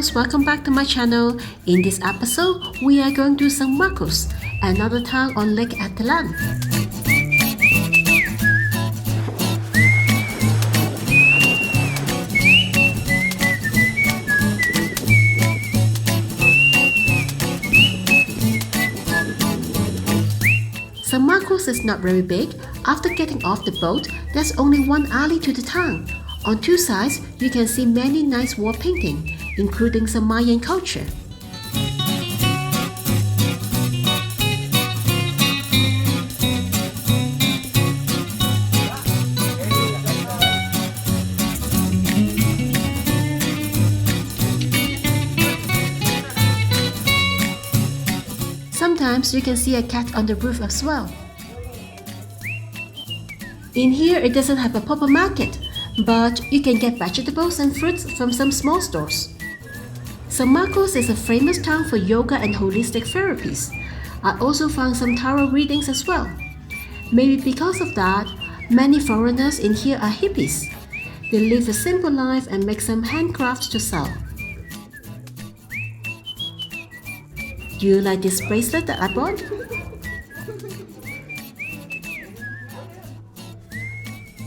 Marcos, welcome back to my channel. In this episode, we are going to San Marcos, another town on Lake Atitlan. San Marcos is not very big. After getting off the boat, there's only one alley to the town. On two sides, you can see many nice wall paintings, including some Mayan culture. Sometimes you can see a cat on the roof as well. In here, it doesn't have a proper market, but you can get vegetables and fruits from some small stores. San Marcos is a famous town for yoga and holistic therapies. I also found some tarot readings as well. Maybe because of that, many foreigners in here are hippies. They live a simple life and make some handcrafts to sell. Do you like this bracelet that I bought?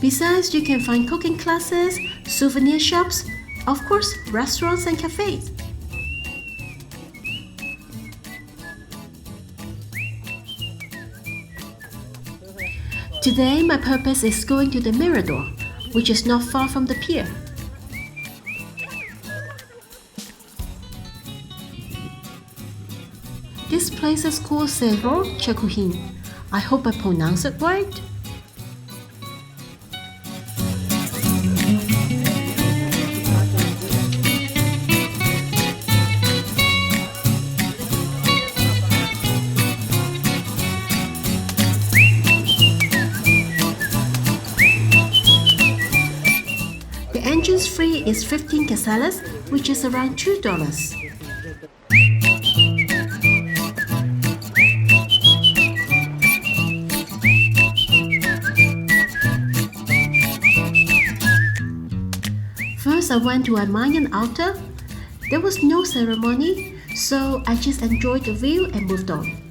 Besides, you can find cooking classes, souvenir shops, of course, restaurants and cafes. Today, my purpose is going to the Mirador, which is not far from the pier. This place is called Cerro Tzankujil. I hope I pronounced it right. The entrance fee is 15 quetzales, which is around $2. First, I went to a Mayan altar. There was no ceremony, so I just enjoyed the view and moved on.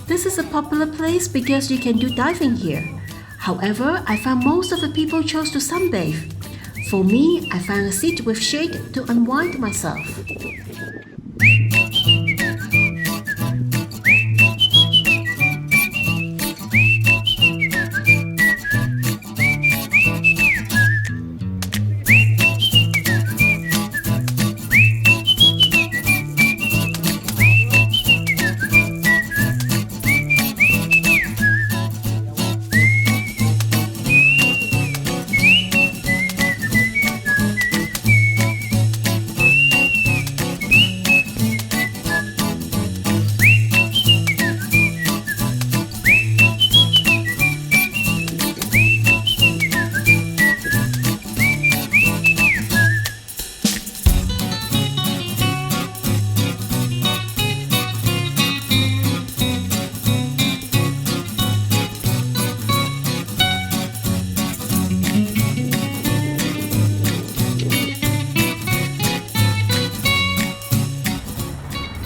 This is a popular place because you can do diving here. However, I found most of the people chose to sunbathe. For me, I found a seat with shade to unwind myself.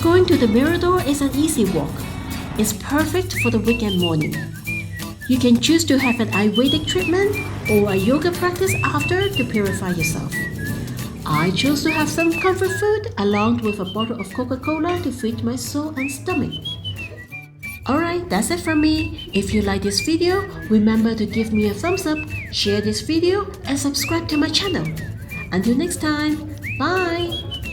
Going to the Mirador is an easy walk. It's perfect for the weekend morning. You can choose to have an Ayurvedic treatment or a yoga practice after to purify yourself. I chose to have some comfort food along with a bottle of Coca-Cola to feed my soul and stomach. Alright, that's it from me. If you like this video, remember to give me a thumbs up, share this video and subscribe to my channel. Until next time, bye!